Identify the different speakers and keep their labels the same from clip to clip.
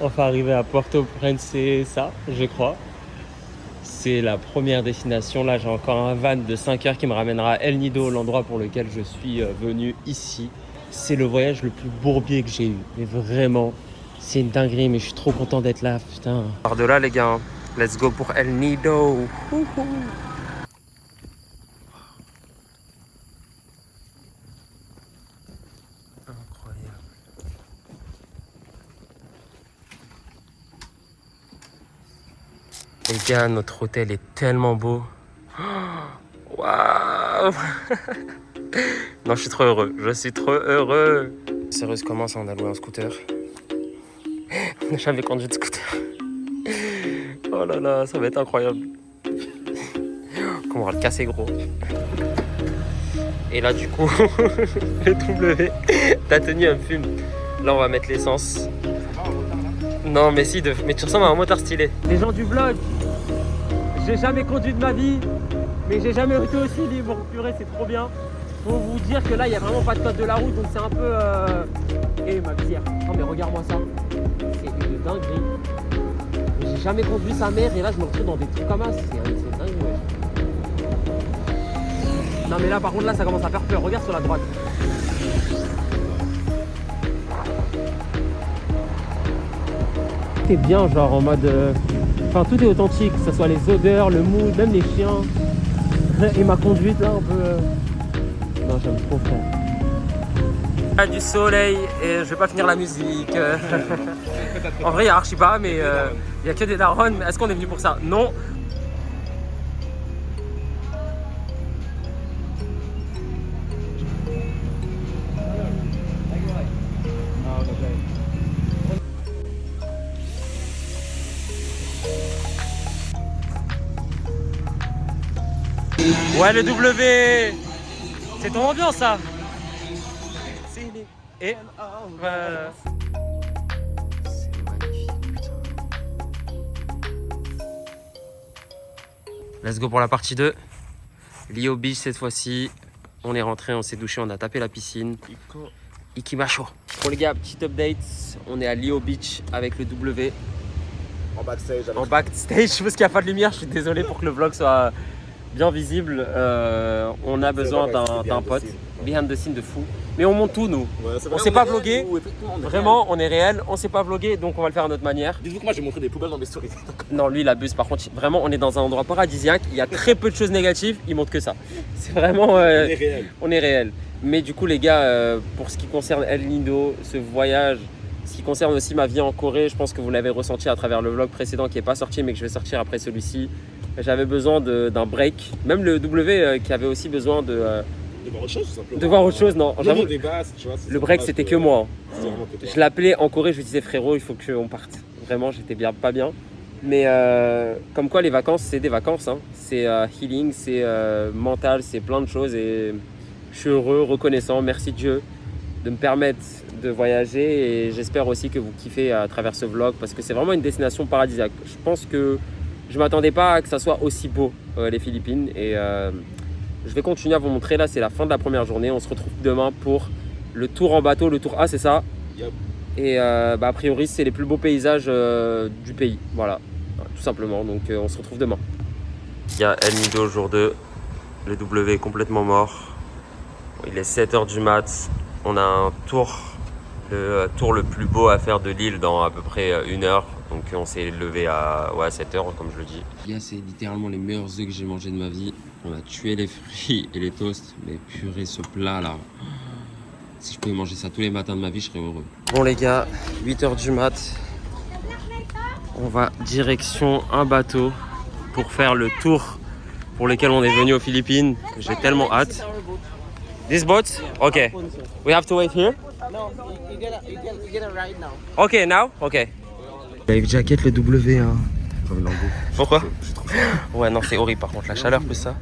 Speaker 1: Enfin arrivé à Porto Princesa, je crois. C'est la première destination. Là, j'ai encore un van de 5 heures qui me ramènera à El Nido, l'endroit pour lequel je suis venu ici. C'est le voyage le plus bourbier que j'ai eu. Mais vraiment, c'est une dinguerie, mais je suis trop content d'être là, putain. Par de là, les gars, let's go pour El Nido. Incroyable. Les gars, notre hôtel est tellement beau. Waouh. Non, je suis trop heureux. Je suis trop heureux. Sérieux, comment ça, on a loué un scooter? On n'a jamais conduit de scooter. Oh là là, ça va être incroyable. Comment on va le casser, gros. Et là, du coup, le W, ta tenue, elle me fume. Là, on va mettre l'essence. Non, mais si, mais tu ressembles à un motard stylé. Les gens du vlog, j'ai jamais conduit de ma vie, mais j'ai jamais été aussi libre. Purée, c'est trop bien. Faut vous dire que là, il n'y a vraiment pas de code de la route, donc c'est un peu... Eh, ma visière. Non, mais regarde-moi ça. C'est une dinguerie. J'ai jamais conduit sa mère, et là, je me retrouve dans des trucs comme ça. C'est dingue, ouais. Non, mais là, par contre, là, ça commence à faire peur. Regarde sur la droite. C'est bien, genre, en mode... Enfin, tout est authentique, que ce soit les odeurs, le mood, même les chiens. Et ma conduite, là, un peu... Non, j'aime trop, frère. Il y a du soleil et je vais pas finir la musique. En vrai, il y a archi pas, mais il y a que des darons. Est-ce qu'on est venu pour ça? Non. Ouais, le W. C'est ton ambiance, ça. Et voilà. C'est magnifique, putain. Let's go pour la partie 2. Lio Beach cette fois-ci. On est rentré, on s'est douché, on a tapé la piscine. Ikimacho. Bon les gars, petite update. On est à Lio Beach avec le W.
Speaker 2: En backstage.
Speaker 1: En backstage, parce qu'il n'y a pas de lumière. Je suis désolé pour que le vlog soit bien visible. On a besoin d'un pote. Behind the scene de fou. Mais on monte tout, nous. Ouais, on sait pas vlogger. Vraiment, on est réel. On sait pas vlogger, donc on va le faire à notre manière.
Speaker 2: Dites-vous que moi, j'ai montré des poubelles dans mes stories.
Speaker 1: Non, lui, il abuse. Par contre, vraiment, on est dans un endroit paradisiaque. Il y a très peu de choses négatives. Il montre que ça. C'est vraiment...
Speaker 2: On est réel.
Speaker 1: On est réel. Mais du coup, les gars, pour ce qui concerne El Nido, ce voyage, ce qui concerne aussi ma vie en Corée, je pense que vous l'avez ressenti à travers le vlog précédent qui n'est pas sorti, mais que je vais sortir après celui-ci. J'avais besoin d'un break. Même le W qui avait aussi besoin de
Speaker 2: voir autre chose, tout simplement.
Speaker 1: De voir autre chose, non. J'avoue,
Speaker 2: tu vois,
Speaker 1: le break, c'était que moi.
Speaker 2: Que
Speaker 1: je l'appelais en Corée, je lui disais frérot, il faut qu'on parte. Vraiment, j'étais bien, pas bien. Mais comme quoi, les vacances, c'est des vacances. Hein. C'est healing, c'est mental, c'est plein de choses. Et je suis heureux, reconnaissant. Merci Dieu de me permettre de voyager. Et j'espère aussi que vous kiffez à travers ce vlog parce que c'est vraiment une destination paradisiaque. Je pense que je ne m'attendais pas à que ça soit aussi beau, les Philippines. Et je vais continuer à vous montrer. Là, c'est la fin de la première journée. On se retrouve demain pour le tour en bateau, le tour A, c'est ça.
Speaker 2: Yep.
Speaker 1: Et a priori, c'est les plus beaux paysages du pays. Voilà, tout simplement. Donc, on se retrouve demain. Il y a El Nido jour 2. Le W est complètement mort. Il est 7h du mat. On a un tour, le tour le plus beau à faire de l'île dans à peu près 1 heure. Donc on s'est levé à 7h comme je le dis. Là c'est littéralement les meilleurs œufs que j'ai mangés de ma vie. On a tué les fruits et les toasts. Mais purée ce plat là. Si je pouvais manger ça tous les matins de ma vie, je serais heureux. Bon les gars, 8h du mat. On va direction un bateau pour faire le tour pour lequel on est venu aux Philippines. J'ai tellement hâte. This boat? Okay. We have to wait here?
Speaker 3: No, you get a ride now.
Speaker 1: Okay, now? Okay. Life jacket, le W. Hein. Pourquoi? Ouais, non, c'est horrible par contre. La chaleur plus ça.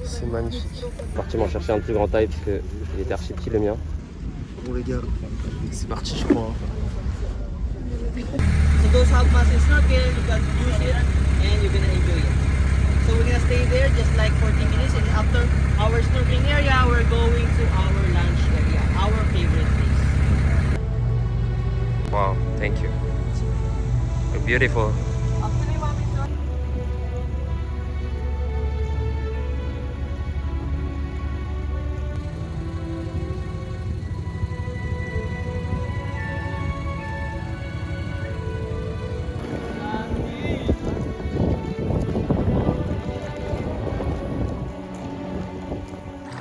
Speaker 1: C'est magnifique. Je suis parti m'en chercher un plus grand taille parce qu'il était archi petit le mien. Bon les gars, c'est parti je crois.
Speaker 3: So those hot mass is not here, you can use it and you're gonna enjoy it. So we're gonna stay there just like 40 minutes and after our snorkeling area, we're going to our lunch area, our favorite place.
Speaker 1: Wow. Thank you. You're beautiful.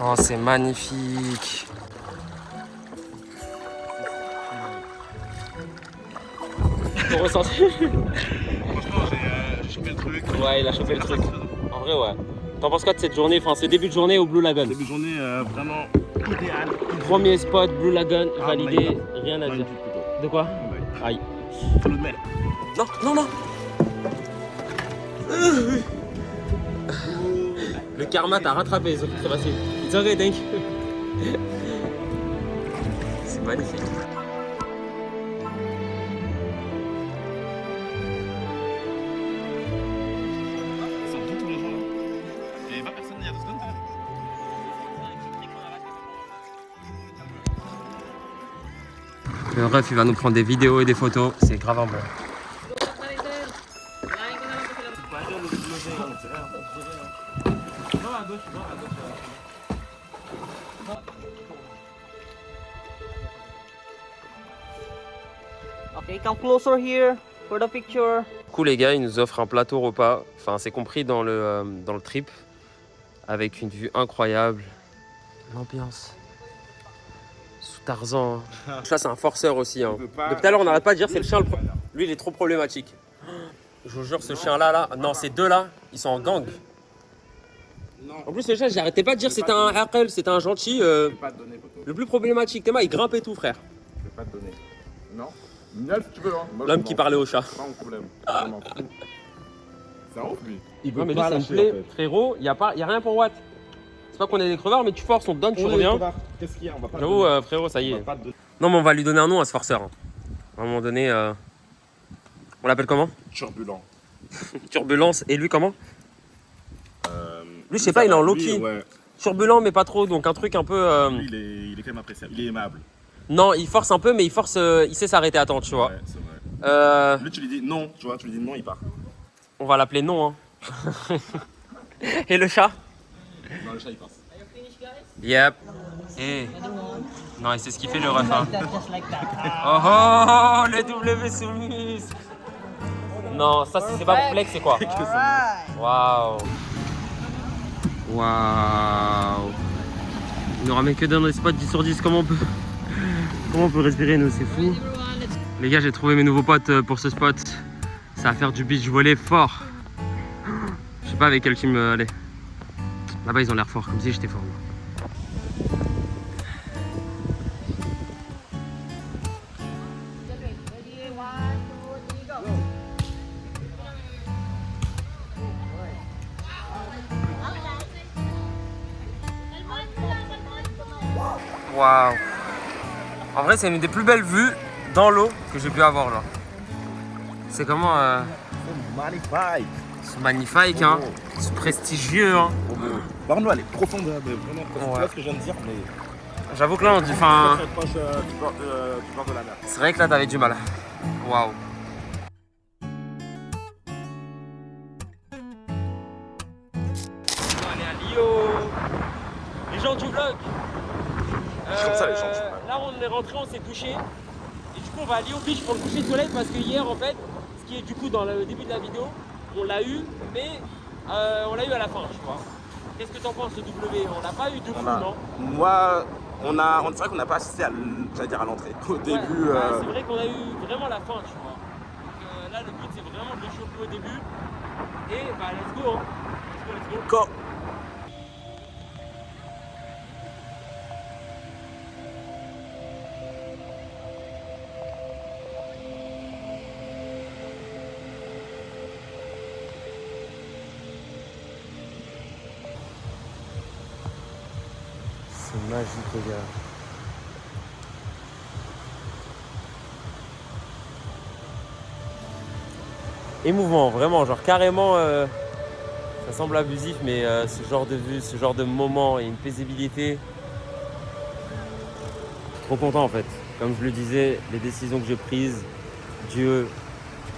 Speaker 1: Oh, c'est magnifique. Ton ressenti?
Speaker 2: Franchement, j'ai chopé le truc.
Speaker 1: Ouais, il a chopé le truc. En vrai, ouais. T'en penses quoi de cette journée, enfin ce début de journée au Blue Lagoon?
Speaker 2: Début de journée vraiment idéal.
Speaker 1: Premier spot, Blue Lagoon,
Speaker 2: Ah,
Speaker 1: validé,
Speaker 2: magnifique.
Speaker 1: rien à dire.
Speaker 2: Magnifique plutôt.
Speaker 1: De quoi?
Speaker 2: Ouais.
Speaker 1: Aïe.
Speaker 2: Faut le mettre.
Speaker 1: Non, non, non. Le karma t'a rattrapé, c'est facile. It's okay, thank you. C'est magnifique.
Speaker 2: Ils sont tous les jours là. Il n'y avait pas personne il y a 2 secondes.
Speaker 1: Le ref, il va nous prendre des vidéos et des photos, c'est grave un bon.
Speaker 3: Okay, come closer here for the picture.
Speaker 1: Du coup, les gars, ils nous offrent un plateau repas. Enfin, c'est compris dans le trip. Avec une vue incroyable. L'ambiance. Sous Tarzan. Hein. Ça, c'est un forceur aussi. Hein. Depuis tout à l'heure, on n'arrête pas de dire c'est le chien. Lui, il est trop problématique. Je vous jure, ce chien-là, là. Non, ces deux-là, ils sont en gang. En plus, le chien, j'arrêtais pas de dire c'était un Aql, c'était un gentil.
Speaker 2: Je vais pas te donner, poteau.
Speaker 1: Le plus problématique. Théma, il grimpe et tout, frère.
Speaker 2: Je vais pas te donner. Non. Mignal si tu veux, hein. Moi,
Speaker 1: L'homme
Speaker 2: je
Speaker 1: qui
Speaker 2: m'en
Speaker 1: parlait
Speaker 2: fous.
Speaker 1: au chat.
Speaker 2: Pas mon problème. Je m'en fous. C'est un ouf, lui. Il
Speaker 1: Non, mais lui, ça me plaît. Frérot, y a rien pour Watt. C'est pas qu'on est des crevards, mais tu forces, on te donne, tu reviens.
Speaker 2: Qu'est-ce qu'il y a? On va pas te
Speaker 1: J'avoue,
Speaker 2: donner.
Speaker 1: frérot, ça y
Speaker 2: On
Speaker 1: est.
Speaker 2: va pas te donner.
Speaker 1: Non, mais on va lui donner un nom à ce forceur. Hein. À un moment donné, on l'appelle comment?
Speaker 2: Turbulent.
Speaker 1: Turbulence. Et lui, comment? Lui, je sais pas, il est en low-key.
Speaker 2: Ouais.
Speaker 1: Turbulent, mais pas trop, donc un truc un peu.
Speaker 2: Lui, il est quand même appréciable. Il est aimable.
Speaker 1: Non, il force un peu, mais il sait s'arrêter à temps, tu vois.
Speaker 2: Ouais, c'est vrai. Lui, tu lui dis non, tu vois, tu lui dis non, il part.
Speaker 1: On va l'appeler non. Hein. Et le chat?
Speaker 2: Non, le chat, il passe.
Speaker 3: Are you finished, guys?
Speaker 1: Yep. Et. Non, et c'est ce qu'il fait le ref. Hein.
Speaker 3: Just like that.
Speaker 1: Oh, oh, le W sous muscle. Non, ça, c'est pas pour flex, c'est quoi?
Speaker 3: Alright.
Speaker 1: Waouh. Waouh. Il nous ramène que dans les spots 10 sur 10. Comment on peut respirer, nous? C'est fou.
Speaker 3: Everyone, let's
Speaker 1: Les gars, j'ai trouvé mes nouveaux potes pour ce spot. Ça va faire du beach volley fort. Je sais pas avec quel team aller. Là-bas, ils ont l'air forts, comme si j'étais fort. Moi.
Speaker 3: ready. 1, 2, 3, go.
Speaker 1: Waouh. En vrai, c'est une des plus belles vues dans l'eau que j'ai pu avoir là. C'est comment
Speaker 2: Magnifique.
Speaker 1: c'est magnifique, hein. C'est prestigieux, hein.
Speaker 2: Par nous, elle est profonde, mais vraiment.
Speaker 1: Ouais.
Speaker 2: Tu vois ce que je viens de dire, mais.
Speaker 1: J'avoue que là, on dit, enfin,
Speaker 2: Très proche du bord de la mer.
Speaker 1: c'est vrai que là, t'avais du mal. Waouh. On va aller à Lio. Les gens du vlog.
Speaker 2: Comme ça, les gens du vlog.
Speaker 1: Là, on est rentré, on s'est douché. Et du coup, on va à Lio Beach pour le coucher de soleil parce que hier, en fait, ce qui est du coup dans le début de la vidéo, on l'a eu, mais on l'a eu à la fin, tu vois. Qu'est-ce que t'en penses, le W? On l'a pas eu de fou, non?
Speaker 2: Moi, c'est vrai qu'on n'a pas assisté à l'entrée. Au début.
Speaker 1: Ouais, c'est vrai qu'on a eu vraiment la fin, tu vois. Donc là, le but, c'est vraiment de choper au début. Et bah, let's go, hein. Let's go.
Speaker 2: Go.
Speaker 1: C'est magique, les gars. Émouvant, vraiment, genre carrément, ça semble abusif, mais ce genre de vue, ce genre de moment et une paisibilité. Trop content en fait. Comme je le disais, les décisions que j'ai prises, Dieu,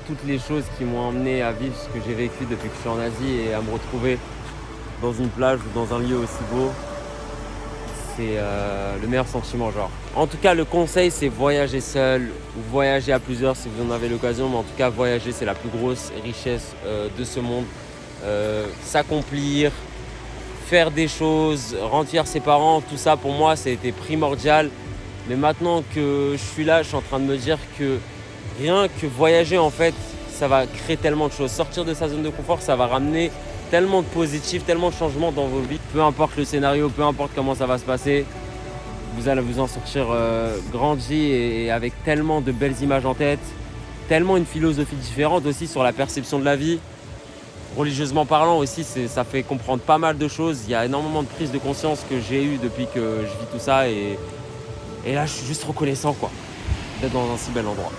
Speaker 1: toutes les choses qui m'ont emmené à vivre ce que j'ai vécu depuis que je suis en Asie et à me retrouver dans une plage ou dans un lieu aussi beau. C'est le meilleur sentiment, genre. En tout cas, le conseil, c'est voyager seul ou voyager à plusieurs si vous en avez l'occasion. Mais en tout cas, voyager, c'est la plus grosse richesse de ce monde. S'accomplir, faire des choses, rendre fiers ses parents, tout ça, pour moi, c'était primordial. Mais maintenant que je suis là, je suis en train de me dire que rien que voyager, en fait, ça va créer tellement de choses. Sortir de sa zone de confort, ça va ramener tellement de positifs, tellement de changements dans vos vies. Peu importe le scénario, peu importe comment ça va se passer, vous allez vous en sortir grandi et avec tellement de belles images en tête, tellement une philosophie différente aussi sur la perception de la vie. Religieusement parlant aussi, ça fait comprendre pas mal de choses. Il y a énormément de prise de conscience que j'ai eues depuis que je vis tout ça et là je suis juste reconnaissant quoi, d'être dans un si bel endroit.